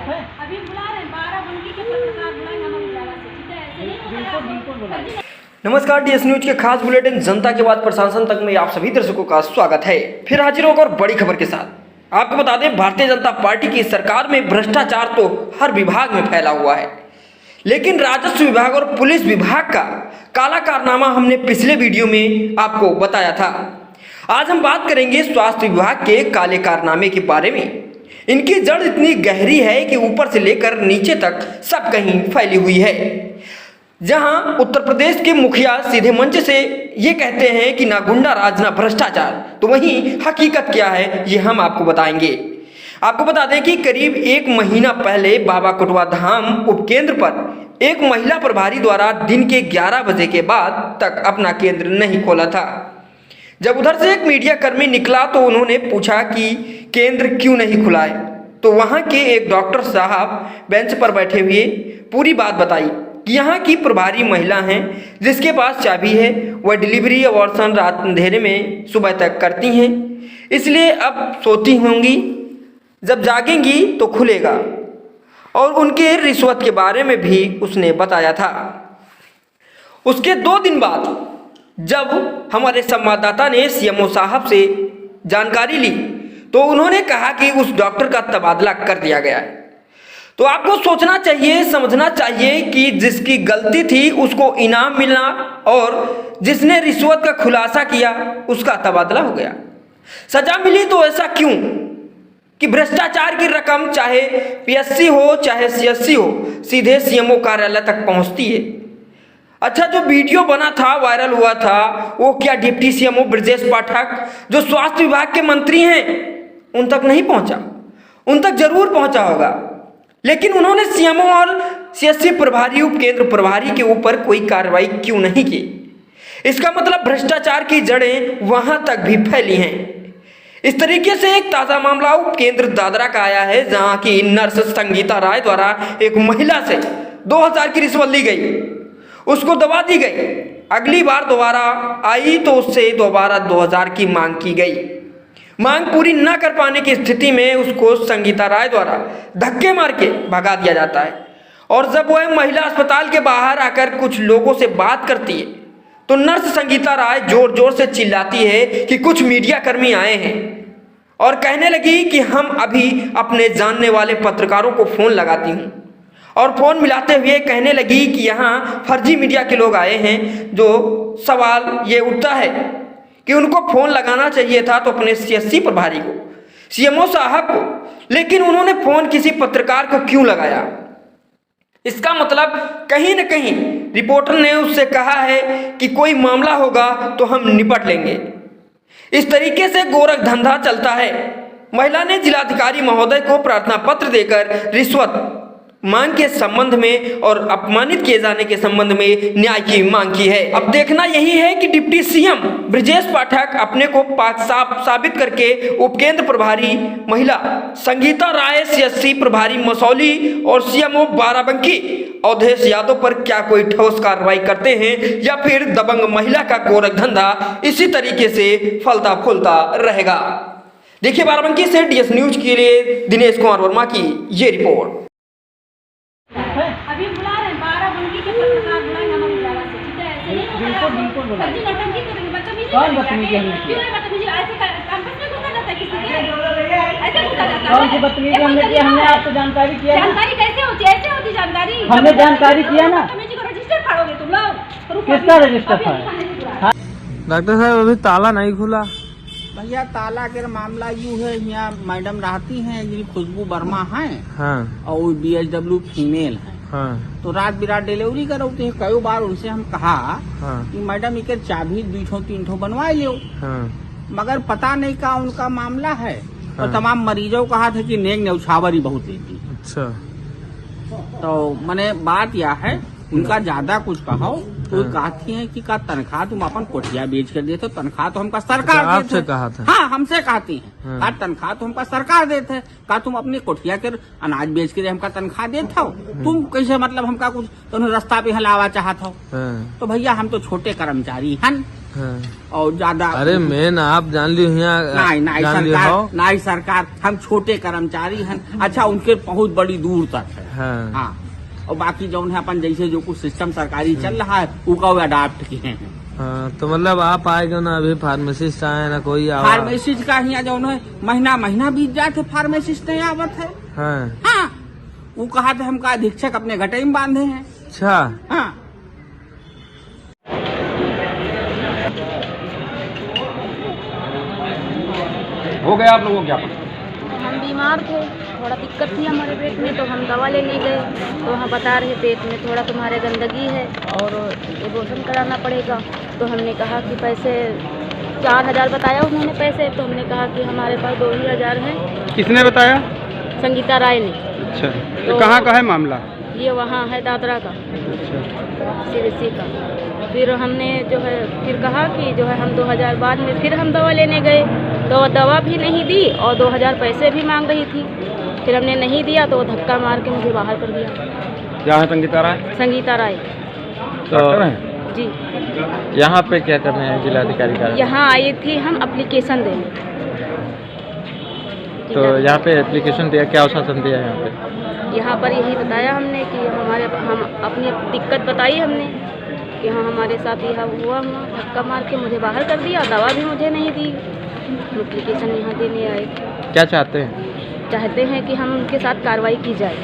अभी बुला रहे हैं 12 के पत्रकार बुलाएंगे हम बुलावा से, ठीक है? ऐसे नहीं होगा। नमस्कार, डीएस न्यूज के खास बुलेटिन जनता के बाद प्रशासन तक में आप सभी दर्शकों का स्वागत है। फिर हाजिर होकर और बड़ी खबर के साथ आपको बता दें, भारतीय जनता पार्टी की सरकार में भ्रष्टाचार तो हर विभाग में फैला हुआ है, लेकिन राजस्व विभाग और पुलिस विभाग का काला कारनामा हमने पिछले वीडियो में आपको बताया था। आज हम बात करेंगे स्वास्थ्य विभाग के काले कारनामे के बारे में। इनकी जड़ इतनी गहरी है कि ऊपर से लेकर नीचे तक सब कहीं फैली हुई है। जहां उत्तर प्रदेश के मुखिया सीधे मंच से ये कहते हैं कि ना गुंडा राज ना भ्रष्टाचार, तो वहीं हकीकत क्या है ये हम आपको बताएंगे। आपको बता दें कि करीब 1 महीना पहले बाबा कुटवा धाम उपकेंद्र पर एक महिला प्रभारी द्वारा दिन के 11 बजे के बाद तक अपना केंद्र नहीं खोला था। जब उधर से एक मीडिया कर्मी निकला तो उन्होंने पूछा कि केंद्र क्यों नहीं खुला है, तो वहां के एक डॉक्टर साहब बेंच पर बैठे हुए पूरी बात बताई कि यहाँ की प्रभारी महिला हैं जिसके पास चाबी है, वह डिलीवरी अबॉर्शन रात अंधेरे में सुबह तक करती हैं, इसलिए अब सोती होंगी, जब जागेंगी तो खुलेगा। और उनके रिश्वत के बारे में भी उसने बताया था। उसके 2 दिन बाद जब हमारे संवाददाता ने सीएमओ साहब से जानकारी ली तो उन्होंने कहा कि उस डॉक्टर का तबादला कर दिया गया है। तो आपको सोचना चाहिए, समझना चाहिए कि जिसकी गलती थी उसको इनाम मिलना और जिसने रिश्वत का खुलासा किया उसका तबादला हो गया, सजा मिली। तो ऐसा क्यों कि भ्रष्टाचार की रकम चाहे पीएससी हो चाहे सीएससी हो सीधे सीएमओ कार्यालय तक पहुंचती है। अच्छा, जो वीडियो बना था, वायरल हुआ था, वो क्या डिप्टी सीएमओ ब्रजेश पाठक जो स्वास्थ्य विभाग के मंत्री हैं उन तक नहीं पहुंचा? उन तक जरूर पहुंचा होगा, लेकिन उन्होंने सीएमओ और सीएससी प्रभारी उपकेंद्र प्रभारी के ऊपर कोई कार्रवाई क्यों नहीं की? इसका मतलब भ्रष्टाचार की जड़ें वहां तक भी फैली हैं। इस तरीके से एक ताज़ा मामला उपकेंद्र दादरा का आया है, जहां की नर्स संगीता राय द्वारा एक महिला से 2000 की रिश्वत ली गई, उसको दबा दी गई। अगली बार दोबारा आई तो उससे दोबारा 2000 की मांग की गई। मांग पूरी न कर पाने की स्थिति में उसको संगीता राय द्वारा धक्के मार के भगा दिया जाता है। और जब वह महिला अस्पताल के बाहर आकर कुछ लोगों से बात करती है तो नर्स संगीता राय जोर जोर से चिल्लाती है कि कुछ मीडिया कर्मी आए हैं, और कहने लगी कि हम अभी अपने जानने वाले पत्रकारों को फ़ोन लगाती हूँ। और फ़ोन मिलाते हुए कहने लगी कि यहाँ फर्जी मीडिया के लोग आए हैं। जो सवाल ये उठता है कि उनको फ़ोन लगाना चाहिए था तो अपने सीएससी प्रभारी को, सीएमओ साहब को, लेकिन उन्होंने फ़ोन किसी पत्रकार को क्यों लगाया? इसका मतलब कहीं न कहीं रिपोर्टर ने उससे कहा है कि कोई मामला होगा तो हम निपट लेंगे। इस तरीके से गोरख धंधा चलता है। महिला ने जिलाधिकारी महोदय को प्रार्थना पत्र देकर रिश्वत मांग के संबंध में और अपमानित किए जाने के संबंध में न्याय की मांग की है। अब देखना यही है कि डिप्टी सीएम ब्रजेश पाठक अपने को पाक साबित करके उपकेंद्र प्रभारी महिला संगीता राय, सीएससी प्रभारी मसौली और सीएमओ बाराबंकी अवधेश यादव पर क्या कोई ठोस कार्रवाई करते हैं, या फिर दबंग महिला का गोरख धंधा इसी तरीके से फलता फूलता रहेगा। देखिए, बाराबंकी से डीएस न्यूज के लिए दिनेश कुमार वर्मा की ये रिपोर्ट। अभी बुला रहे हैं 12 के पत्रकार बुलाएंगे हम बुलावा से, ठीक है? ऐसे नहीं होगा। बिल्कुल फर्जी नौटंकी करेंगे, बदतमीजी करेंगे। क्यों है बदतमीजी? ऐसे कैंपस में घुसा जाता है किसी के, ऐसे घुसा जाता है। कौन सी बदतमीजी हमने किया? हमने आपको जानकारी किया। जानकारी कैसे होती है? ऐसे होती जानकारी? हमने जानकारी किया ना। बदतमीजी को रजिस्टर फाड़ोगे तुम लोग? किसका रजिस्टर फाड़ा? डॉक्टर साहब अभी ताला नहीं खुला। भैया ताला के मामला यूँ है, यहाँ मैडम रहती हैं जिन खुशबू वर्मा हैं, हाँ और वो BHW फीमेल है। हाँ तो रात बिरात डिलीवरी करते हैं। कई बार उनसे हम कहा हाँ कि मैडम इके चाबी 2-3 बनवा लो, हाँ मगर पता नहीं का उनका मामला है। हाँ। और तमाम मरीजों को कहा था कि नेक न्यौछावरी बहुत लेती। अच्छा, तो मैंने बात यह है, उनका ज्यादा कुछ कहो तो कहती है कि का तनख्वाह तुम अपन कोठिया बेच कर देते हो, तनख्वाह तो हमका सरकार देते। आपसे कहा था? हाँ, हमसे कहती है। हाँ। का तनख्वाह तो हमका सरकार देते है, का तुम अपनी कोठिया के अनाज बेच के हमका तनख्वाह देते हो, तुम कैसे मतलब हमका कुछ तुम रास्ता पे हलावा चाहत हो? हाँ। तो भैया हम तो छोटे कर्मचारी हैं, हाँ। और ज्यादा अरे मेन आप जान लियो यहाँ नहीं जान लियो सरकार हो। नहीं सरकार, हम छोटे कर्मचारी हैं। अच्छा उनके पहुंच बड़ी दूर तक है। हाँ। हाँ, और बाकी जो है अपन जैसे जो कुछ सिस्टम सरकारी चल रहा है उसका वो अडाप्ट किए हैं। हाँ तो मतलब आप आएगा ना, अभी फार्मेसिस्ट आए ना कोई आवा। फार्मेसिस्ट का यहाँ जो है महीना बीत जाते, फार्मेसिस्ट नहीं आवत है। हाँ। हाँ, वो कहा था हमका अधीक्षक अपने घटे में बांधे हैं। अच्छा। हाँ, हो गया आप लोगों क्या? हम बीमार थे, थोड़ा दिक्कत थी हमारे पेट में, तो हम दवा लेने गए तो वहाँ बता रहे पेट में थोड़ा तुम्हारे गंदगी है और एबॉर्शन कराना पड़ेगा। तो हमने कहा कि पैसे 4000 बताया उन्होंने पैसे, तो हमने कहा कि हमारे पास 2000 हैं। किसने बताया? संगीता राय ने। अच्छा, तो कहाँ का है मामला? ये वहाँ है दादरा का, सीरीसी का। फिर हमने जो है फिर कहा कि जो है हम 2000 बाद में फिर हम दवा लेने गए तो दवा भी नहीं दी और 2000 पैसे भी मांग रही थी। फिर हमने नहीं दिया तो वो धक्का मार के मुझे बाहर कर दिया। क्या है संगीता राय? संगीता राय तो जी। यहाँ पे क्या करने हैं जिलाधिकारी का? यहाँ आई थी हम एप्लीकेशन देने। तो यहाँ पे एप्लीकेशन दिया, क्या आश्वासन दिया यहाँ पे? यहाँ पर यही बताया हमने कि हम अपनी दिक्कत बताई हमने कि हाँ हमारे साथ यह हुआ, धक्का मार के मुझे बाहर कर दिया, दवा भी मुझे नहीं दी। एप्लीकेशन यहाँ देने आए। क्या चाहते हैं? चाहते हैं कि हम उनके साथ कार्रवाई की जाए।